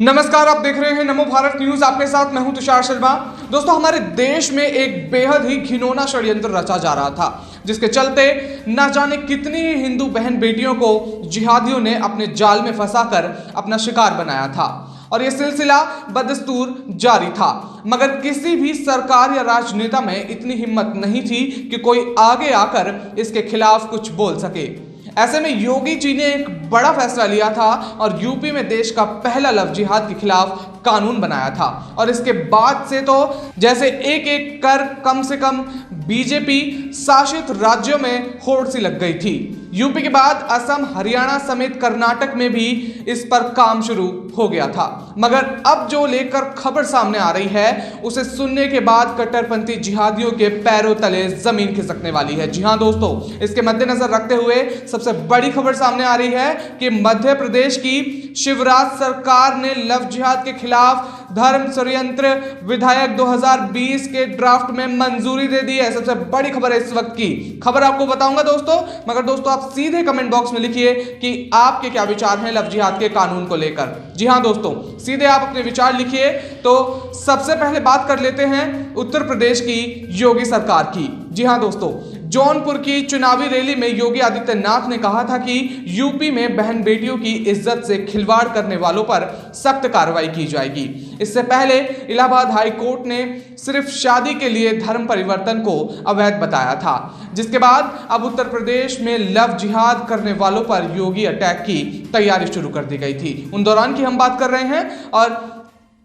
नमस्कार, आप देख रहे हैं नमो भारत न्यूज। आपके साथ मैं हूं तुषार शर्मा। दोस्तों, हमारे देश में एक बेहद ही घिनौना षड्यंत्र रचा जा रहा था, जिसके चलते न जाने कितनी हिंदू बहन बेटियों को जिहादियों ने अपने जाल में फंसाकर अपना शिकार बनाया था और यह सिलसिला बदस्तूर जारी था। मगर किसी भी सरकार या राजनेता में इतनी हिम्मत नहीं थी कि कोई आगे आकर इसके खिलाफ कुछ बोल सके। ऐसे में योगी जी ने एक बड़ा फैसला लिया था और यूपी में देश का पहला लव जिहाद के खिलाफ कानून बनाया था। और इसके बाद से तो जैसे एक एक कर कम से कम बीजेपी शासित राज्यों में होड़ सी लग गई थी। यूपी के बाद असम, हरियाणा समेत कर्नाटक में भी इस पर काम शुरू हो गया था। मगर अब जो लेकर खबर सामने आ रही है, उसे सुनने के बाद कट्टरपंथी जिहादियों के पैरों तले जमीन खिसकने वाली है। जी हां दोस्तों, इसके मद्देनजर रखते हुए सबसे बड़ी खबर सामने आ रही है कि मध्य प्रदेश की शिवराज सरकार ने लव जिहाद के खिलाफ धर्म षड्यंत्र विधायक 2020 के ड्राफ्ट में मंजूरी दे दी है। सबसे बड़ी खबर है इस वक्त की। खबर आपको बताऊंगा दोस्तों, मगर दोस्तों आप सीधे कमेंट बॉक्स में लिखिए कि आपके क्या विचार हैं लव जिहाद के कानून को लेकर। जी हां दोस्तों, सीधे आप अपने विचार लिखिए। तो सबसे पहले बात कर लेते हैं उत्तर प्रदेश की योगी सरकार की। जी हां दोस्तों, जौनपुर की चुनावी रैली में योगी आदित्यनाथ ने कहा था कि यूपी में बहन बेटियों की इज्जत से खिलवाड़ करने वालों पर सख्त कार्रवाई की जाएगी। इससे पहले इलाहाबाद हाई कोर्ट ने सिर्फ शादी के लिए धर्म परिवर्तन को अवैध बताया था, जिसके बाद अब उत्तर प्रदेश में लव जिहाद करने वालों पर योगी अटैक की तैयारी शुरू कर दी गई थी। उन दौरान की हम बात कर रहे हैं और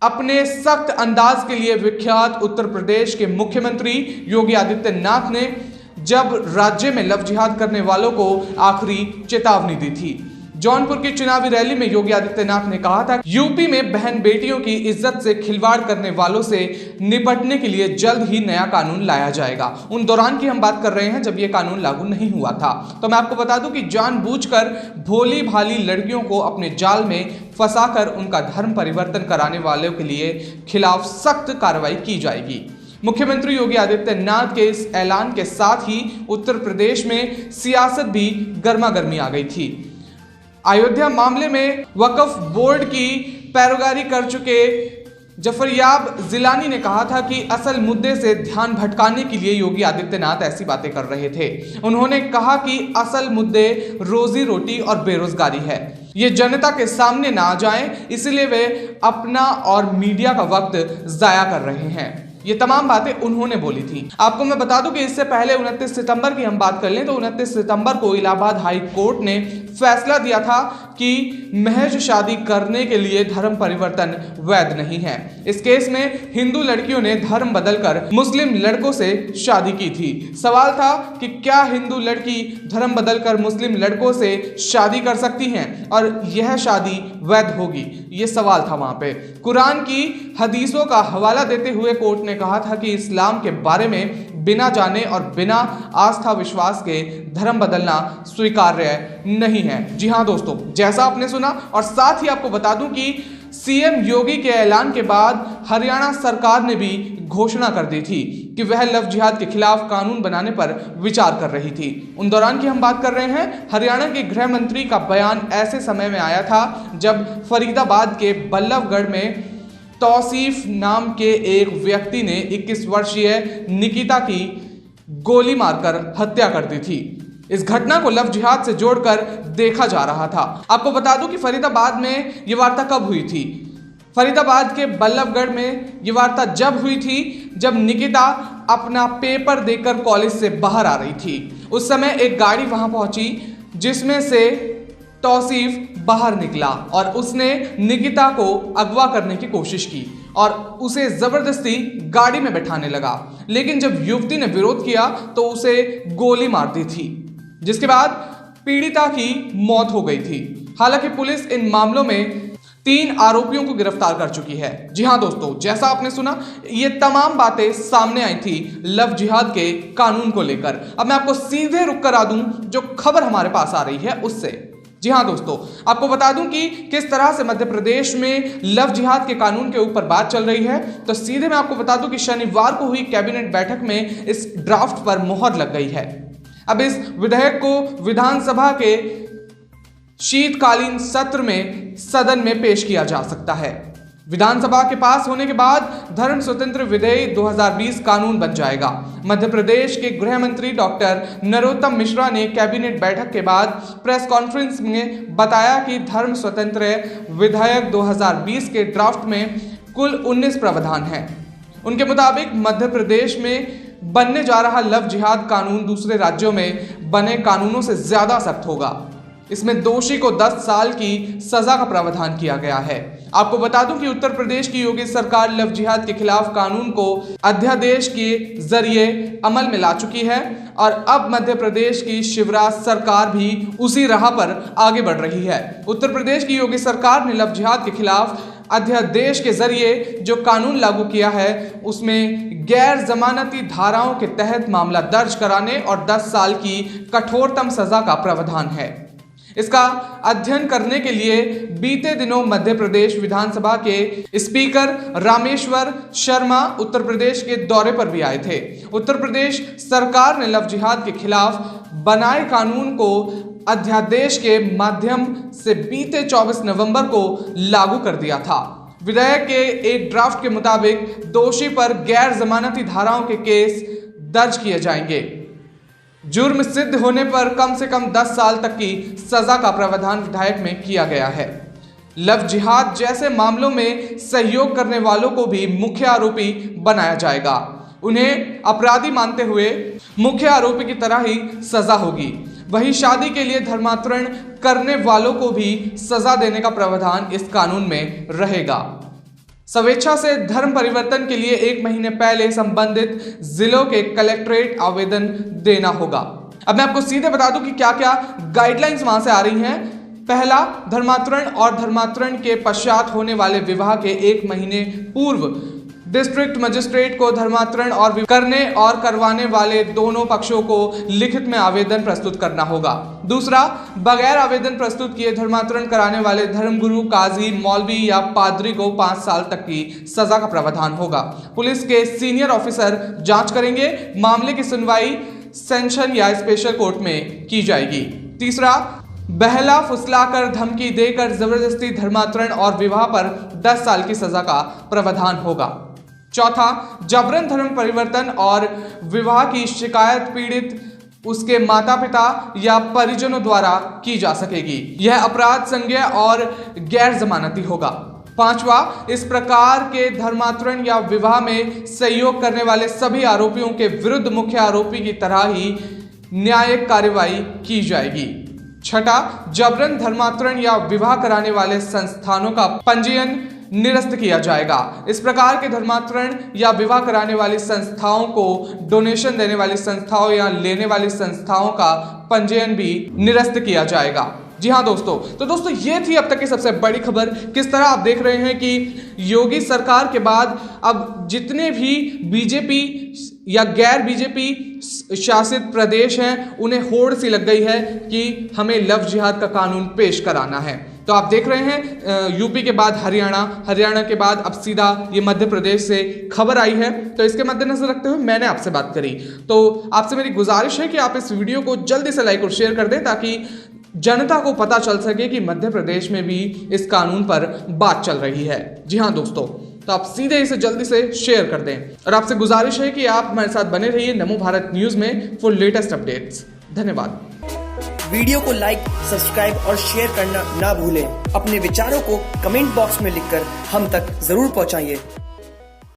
अपने सख्त अंदाज के लिए विख्यात उत्तर प्रदेश के मुख्यमंत्री योगी आदित्यनाथ ने जब राज्य में लव जिहाद करने वालों को आखिरी चेतावनी दी थी। जौनपुर की चुनावी रैली में योगी आदित्यनाथ ने कहा था यूपी में बहन बेटियों की इज्जत से खिलवाड़ करने वालों से निपटने के लिए जल्द ही नया कानून लाया जाएगा। उन दौरान की हम बात कर रहे हैं जब यह कानून लागू नहीं हुआ था। तो मैं आपको बता दूं कि जानबूझकर भोली भाली लड़कियों को अपने जाल में फंसाकर उनका धर्म परिवर्तन कराने वालों के लिए खिलाफ सख्त कार्रवाई की जाएगी। मुख्यमंत्री योगी आदित्यनाथ के इस ऐलान के साथ ही उत्तर प्रदेश में सियासत भी गर्मागर्मी आ गई थी। अयोध्या मामले में वक्फ बोर्ड की पैरोगारी कर चुके जफरयाब जिलानी ने कहा था कि असल मुद्दे से ध्यान भटकाने के लिए योगी आदित्यनाथ ऐसी बातें कर रहे थे। उन्होंने कहा कि असल मुद्दे रोजी रोटी और बेरोजगारी है, ये जनता के सामने ना आ जाएं, इसलिए वे अपना और मीडिया का वक्त जाया कर रहे हैं। ये तमाम बातें उन्होंने बोली थी। आपको मैं बता दूं कि इससे पहले 29 सितंबर की हम बात कर लें तो 29 सितंबर को इलाहाबाद हाई कोर्ट ने फैसला दिया था कि महज शादी करने के लिए धर्म परिवर्तन वैध नहीं है। इस केस में हिंदू लड़कियों ने धर्म बदलकर मुस्लिम लड़कों से शादी की थी। सवाल था कि क्या हिंदू लड़की धर्म बदलकर मुस्लिम लड़कों से शादी कर सकती हैं और यह शादी वैध होगी, ये सवाल था वहां पे। कुरान की हदीसों का हवाला देते हुए कोर्ट ने कहा था कि इस्लाम के बारे में बिना जाने और बिना आस्था विश्वास के धर्म बदलना स्वीकार्य नहीं है। जी हां दोस्तों, जैसा आपने सुना। और साथ ही आपको बता दूं कि सीएम योगी के ऐलान के बाद हरियाणा सरकार ने भी घोषणा कर दी थी कि वह लव जिहाद के खिलाफ कानून बनाने पर विचार कर रही थी। उन दौरान की हम बात कर रहे हैं। हरियाणा के गृह मंत्री का बयान ऐसे समय में आया था जब फरीदाबाद के बल्लभगढ़ में तौसीफ नाम के एक व्यक्ति ने 21 वर्षीय निकिता की गोली मारकर हत्या कर दी थी। इस घटना को लव जिहाद से जोड़कर देखा जा रहा था। आपको बता दूं कि फरीदाबाद में यह वार्ता कब हुई थी। फरीदाबाद के बल्लभगढ़ में यह वार्ता जब हुई थी जब निकिता अपना पेपर देकर कॉलेज से बाहर आ रही थी। उस समय एक गाड़ी वहां पहुंची जिसमें से तौसीफ बाहर निकला और उसने निकिता को अगवा करने की कोशिश की और उसे जबरदस्ती गाड़ी में बैठाने लगा। लेकिन जब युवती ने विरोध किया तो उसे गोली मार दी थी, जिसके बाद पीड़िता की मौत हो गई थी। हालांकि पुलिस इन मामलों में 3 आरोपियों को गिरफ्तार कर चुकी है। जी हां दोस्तों, जैसा आपने सुना, ये तमाम बातें सामने आई थी लव जिहाद के कानून को लेकर। अब मैं आपको सीधे रुक करा दूं जो खबर हमारे पास आ रही है उससे। जी हां दोस्तों, आपको बता दूं कि किस तरह से मध्य प्रदेश में लव जिहाद के कानून के ऊपर बात चल रही है। तो सीधे मैं आपको बता दूं कि शनिवार को हुई कैबिनेट बैठक में इस ड्राफ्ट पर मुहर लग गई है। अब इस विधेयक को विधानसभा के शीतकालीन सत्र में सदन में पेश किया जा सकता है। विधानसभा के पास होने के बाद धर्म स्वतंत्र विधेयक 2020 कानून बन जाएगा। मध्य प्रदेश के गृह मंत्री डॉक्टर नरोत्तम मिश्रा ने कैबिनेट बैठक के बाद प्रेस कॉन्फ्रेंस में बताया कि धर्म स्वतंत्र विधेयक 2020 के ड्राफ्ट में कुल 19 प्रावधान हैं। उनके मुताबिक मध्य प्रदेश में बनने जा रहा लव जिहाद कानून दूसरे राज्यों में बने कानूनों से ज्यादा सख्त होगा। इसमें दोषी को 10 साल की सजा का प्रावधान किया गया है। आपको बता दूं कि उत्तर प्रदेश की योगी सरकार लव जिहाद के खिलाफ कानून को अध्यादेश के जरिए अमल में ला चुकी है और अब मध्य प्रदेश की शिवराज सरकार भी उसी राह पर आगे बढ़ रही है। उत्तर प्रदेश की योगी सरकार ने लव जिहाद के खिलाफ अध्यादेश के जरिए जो कानून लागू किया है उसमें गैर जमानती धाराओं के तहत मामला दर्ज कराने और 10 साल की कठोरतम सजा का प्रावधान है। इसका अध्ययन करने के लिए बीते दिनों मध्य प्रदेश विधानसभा के स्पीकर रामेश्वर शर्मा उत्तर प्रदेश के दौरे पर भी आए थे। उत्तर प्रदेश सरकार ने लव जिहाद के खिलाफ बनाए कानून को अध्यादेश के माध्यम से बीते 24 नवंबर को लागू कर दिया था। विधेयक के एक ड्राफ्ट के मुताबिक दोषी पर गैर जमानती धाराओं के केस दर्ज किए जाएंगे। जुर्म सिद्ध होने पर कम से कम 10 साल तक की सजा का प्रावधान विधेयक में किया गया है। लव जिहाद जैसे मामलों में सहयोग करने वालों को भी मुख्य आरोपी बनाया जाएगा। उन्हें अपराधी मानते हुए मुख्य आरोपी की तरह ही सजा होगी। वहीं शादी के लिए धर्मांतरण करने वालों को भी सजा देने का प्रावधान इस कानून में रहेगा। स्वेच्छा से धर्म परिवर्तन के लिए 1 महीने पहले संबंधित जिलों के कलेक्ट्रेट आवेदन देना होगा। अब मैं आपको सीधे बता दूं कि क्या क्या गाइडलाइंस वहां से आ रही हैं। पहला, धर्मांतरण और धर्मांतरण के पश्चात होने वाले विवाह के 1 महीने पूर्व डिस्ट्रिक्ट मजिस्ट्रेट को धर्मांतरण और करने और करवाने वाले दोनों पक्षों को लिखित में आवेदन प्रस्तुत करना होगा। दूसरा, बगैर आवेदन प्रस्तुत किए धर्मांतरण कराने वाले धर्मगुरु, काजी, मौलवी या पादरी को 5 साल तक की सजा का प्रावधान होगा। पुलिस के सीनियर ऑफिसर जांच करेंगे। मामले की सुनवाई सेशन या स्पेशल कोर्ट में की जाएगी। तीसरा, बहला फुसलाकर धमकी देकर जबरदस्ती धर्मांतरण और विवाह पर 10 साल की सजा का प्रावधान होगा। चौथा, जबरन धर्म परिवर्तन और विवाह की शिकायत पीड़ित उसके माता पिता या परिजनों द्वारा की जा सकेगी। यह अपराध संज्ञेय और गैर जमानती होगा। पांचवा, इस प्रकार के धर्मांतरण या विवाह में सहयोग करने वाले सभी आरोपियों के विरुद्ध मुख्य आरोपी की तरह ही न्यायिक कार्रवाई की जाएगी। छठा, जबरन धर्मांतरण या विवाह कराने वाले संस्थानों का पंजीयन निरस्त किया जाएगा। इस प्रकार के धर्मांतरण या विवाह कराने वाली संस्थाओं को डोनेशन देने वाली संस्थाओं या लेने वाली संस्थाओं का पंजीयन भी निरस्त किया जाएगा। जी हाँ दोस्तों, तो दोस्तों ये थी अब तक की सबसे बड़ी खबर। किस तरह आप देख रहे हैं कि योगी सरकार के बाद अब जितने भी बीजेपी या गैर बीजेपी शासित प्रदेश हैं उन्हें होड़ सी लग गई है कि हमें लव जिहाद का कानून पेश कराना है। तो आप देख रहे हैं यूपी के बाद हरियाणा के बाद अब सीधा ये मध्य प्रदेश से खबर आई है। तो इसके मद्देनजर रखते हुए मैंने आपसे बात करी। तो आपसे मेरी गुजारिश है कि आप इस वीडियो को जल्दी से लाइक और शेयर कर दें ताकि जनता को पता चल सके कि मध्य प्रदेश में भी इस कानून पर बात चल रही है। जी हाँ दोस्तों, तो आप सीधे इसे जल्दी से शेयर कर दें और आपसे गुजारिश है कि आप हमारे साथ बने रहिए नमो भारत न्यूज में फॉर लेटेस्ट अपडेट्स। धन्यवाद। वीडियो को लाइक, सब्सक्राइब और शेयर करना ना भूलें। अपने विचारों को कमेंट बॉक्स में लिखकर हम तक जरूर पहुंचाइए।